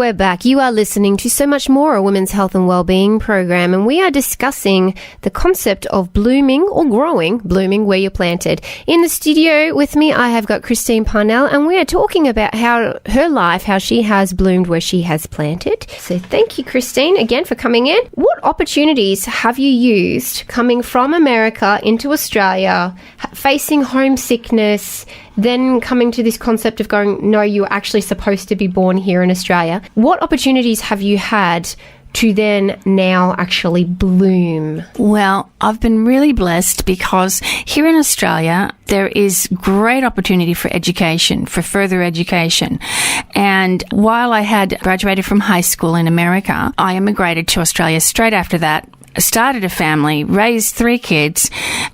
we're back. You are listening to So Much More, a women's health and wellbeing program, and we are discussing the concept of blooming or growing, blooming where you're planted. In the studio with me, I have got Christine Parnell, and we are talking about how her life, how she has bloomed where she has planted. So thank you, Christine, again for coming in. What opportunities have you used coming from America into Australia, facing homesickness, then coming to this concept of going, no, you're actually supposed to be born here in Australia? What opportunities have you had to then now actually bloom? Well, I've been really blessed because here in Australia, there is great opportunity for education, for further education. And while I had graduated from high school in America, I immigrated to Australia straight after that. Started a family, raised 3 kids,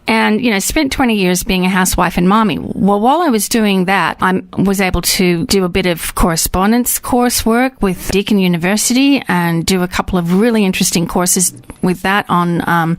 and, spent 20 years being a housewife and mommy. Well, while I was doing that, I was able to do a bit of correspondence coursework with Deakin University and do a couple of really interesting courses with that on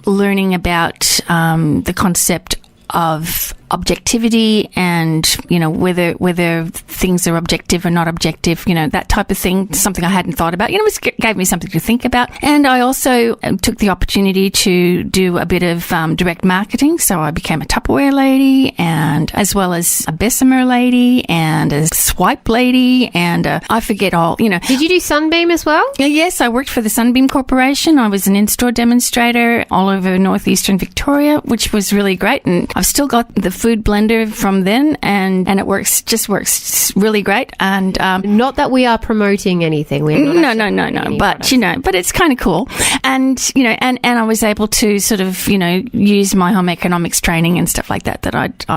learning about the concept of objectivity and, whether things are objective or not objective, that type of thing, something I hadn't thought about. It gave me something to think about. And I also took the opportunity to do a bit of direct marketing. So I became a Tupperware lady, and as well as a Bessemer lady and a Swipe lady, and I forget all, Did you do Sunbeam as well? Yes, I worked for the Sunbeam Corporation. I was an in-store demonstrator all over northeastern Victoria, which was really great. And I've still got the food blender from then, and it works really great. And not that we are promoting anything. We're not no. But it's kind of cool. And and I was able to sort of use my home economics training and stuff like that I'd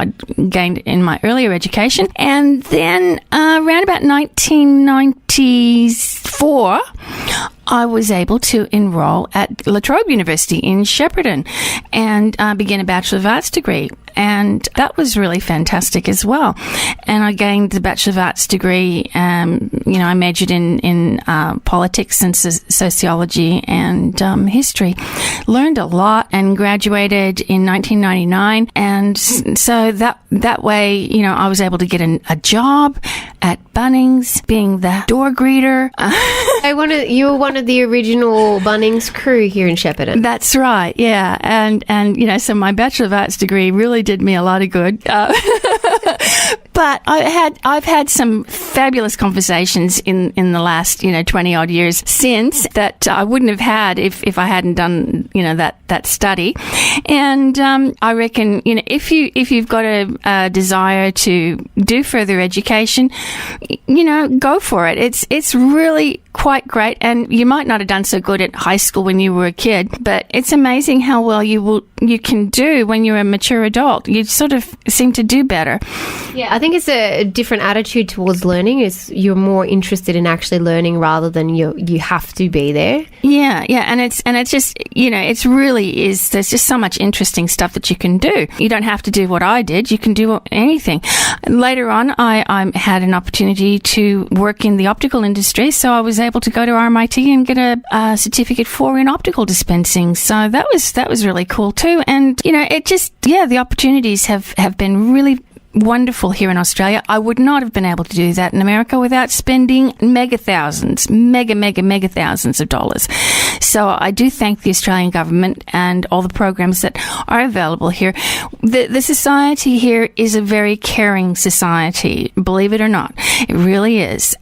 gained in my earlier education. And then around about 1994, I was able to enroll at La Trobe University in Shepparton and begin a Bachelor of Arts degree. And that was really fantastic as well. And I gained the Bachelor of Arts degree. I majored in politics and sociology and history. Learned a lot and graduated in 1999. And so that way, I was able to get a job at Bunnings, being the door greeter. You were one of the original Bunnings crew here in Shepparton. That's right, yeah. And so my Bachelor of Arts degree really did me a lot of good. But I've had some fabulous conversations in the last 20 odd years since that I wouldn't have had if I hadn't done that study. And I reckon if you've got a desire to do further education, go for it. It's really quite great. And you might not have done so good at high school when you were a kid, but it's amazing how well you can do when you're a mature adult. You sort of seem to do better. Yeah, I think it's a different attitude towards learning. Is you're more interested in actually learning rather than you have to be there. Yeah, and it's just it's really is. There's just so much interesting stuff that you can do. You don't have to do what I did. You can do anything. Later on, I had an opportunity to work in the optical industry, so I was able to go to RMIT and get a certificate in optical dispensing. So that was really cool too. And the opportunities have been really wonderful here in Australia. I would not have been able to do that in America without spending mega thousands of dollars. So I do thank the Australian government and all the programs that are available here. The society here is a very caring society, believe it or not. It really is.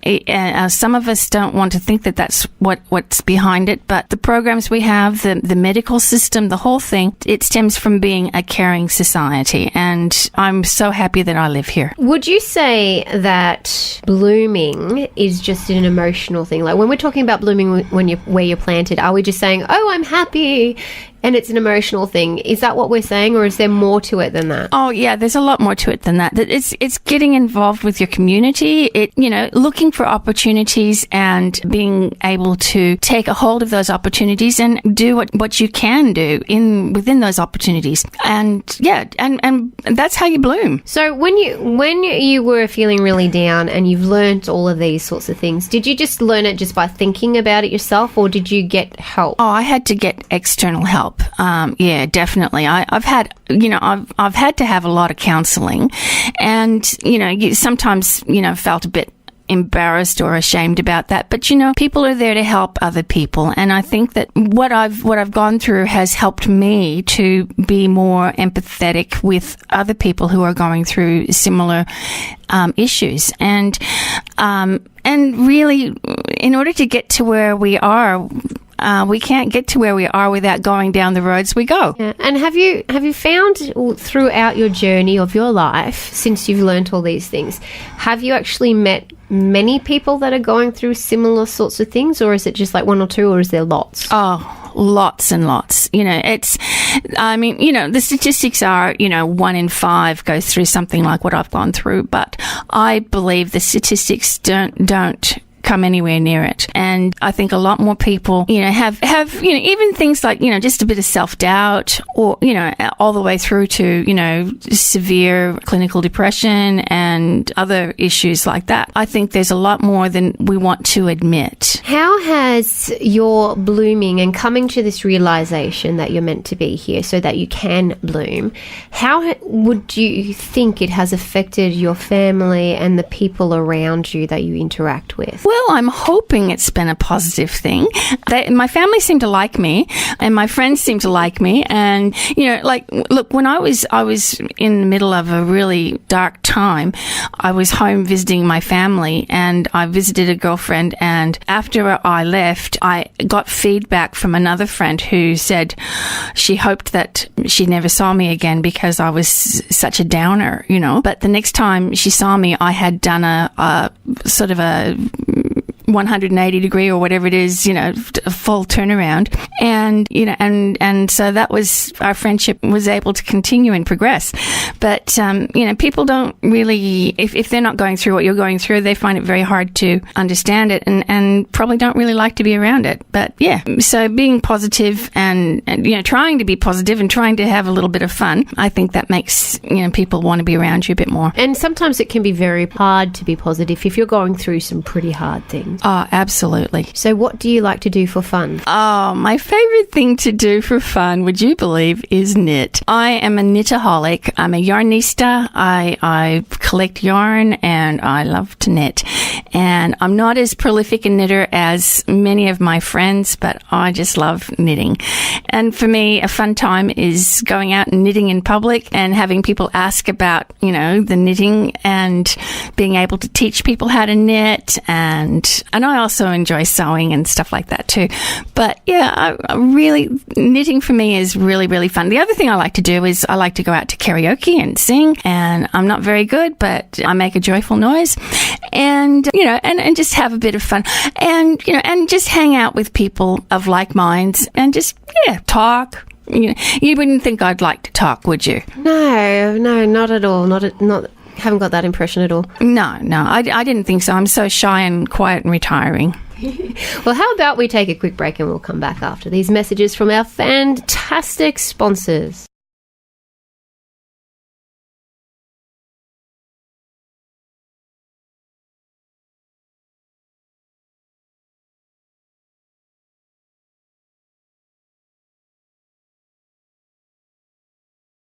Some of us don't want to think that that's what's behind it, but the programs we have, the medical system, the whole thing, it stems from being a caring society. And I'm so happy that I live here. Would you say that blooming is just an emotional thing? Like when we're talking about blooming where you're planted, are we just saying, oh, I'm happy, and it's an emotional thing? Is that what we're saying, or is there more to it than that? Oh, yeah, there's a lot more to it than that. It's getting involved with your community, looking for opportunities and being able to take a hold of those opportunities and do what you can do within those opportunities. And and that's how you bloom. So when you were feeling really down and you've learned all of these sorts of things, did you just learn it just by thinking about it yourself, or did you get help? Oh, I had to get external help. Yeah, definitely. I've had to have a lot of counselling, and you sometimes felt a bit embarrassed or ashamed about that. But, people are there to help other people. And I think that what I've gone through has helped me to be more empathetic with other people who are going through similar issues. And really, in order to get to where we are, we can't get to where we are without going down the roads we go. Yeah. And have you found throughout your journey of your life, since you've learned all these things, have you actually met many people that are going through similar sorts of things, or is it just like one or two, or is there lots? Oh, lots and lots. The statistics are, 1 in 5 goes through something like what I've gone through, but I believe the statistics don't come anywhere near it. And I think a lot more people, have even things like, just a bit of self-doubt, or, all the way through to, severe clinical depression and other issues like that. I think there's a lot more than we want to admit. How has your blooming and coming to this realization that you're meant to be here so that you can bloom, how would you think it has affected your family and the people around you that you interact with? Well, I'm hoping it's been a positive thing. My family seem to like me, and my friends seem to like me. And, look, when I was in the middle of a really dark time, I was home visiting my family, and I visited a girlfriend. And after I left, I got feedback from another friend who said she hoped that she never saw me again because I was such a downer, But the next time she saw me, I had done a sort of a 180 degree or whatever it is, a full turnaround. And, and so that was, our friendship was able to continue and progress. But, people don't really, if they're not going through what you're going through, they find it very hard to understand it and probably don't really like to be around it. But yeah, so being positive and trying to be positive and trying to have a little bit of fun, I think that makes, people want to be around you a bit more. And sometimes it can be very hard to be positive if you're going through some pretty hard things. Oh, absolutely. So what do you like to do for fun? Oh, my favourite thing to do for fun, would you believe, is knit. I am a knitaholic. I'm a yarnista. I collect yarn and I love to knit. And I'm not as prolific a knitter as many of my friends, but I just love knitting. And for me, a fun time is going out and knitting in public and having people ask about, the knitting, and being able to teach people how to knit. And I also enjoy sewing and stuff like that too. But yeah, I really, knitting for me is really, really fun. The other thing I like to do is I like to go out to karaoke and sing, and I'm not very good, but I make a joyful noise, and, and just have a bit of fun, and, and just hang out with people of like minds and just, talk. You wouldn't think I'd like to talk, would you? No, not at all. Not haven't got that impression at all. No, I didn't think so. I'm so shy and quiet and retiring. Well, how about we take a quick break and we'll come back after these messages from our fantastic sponsors.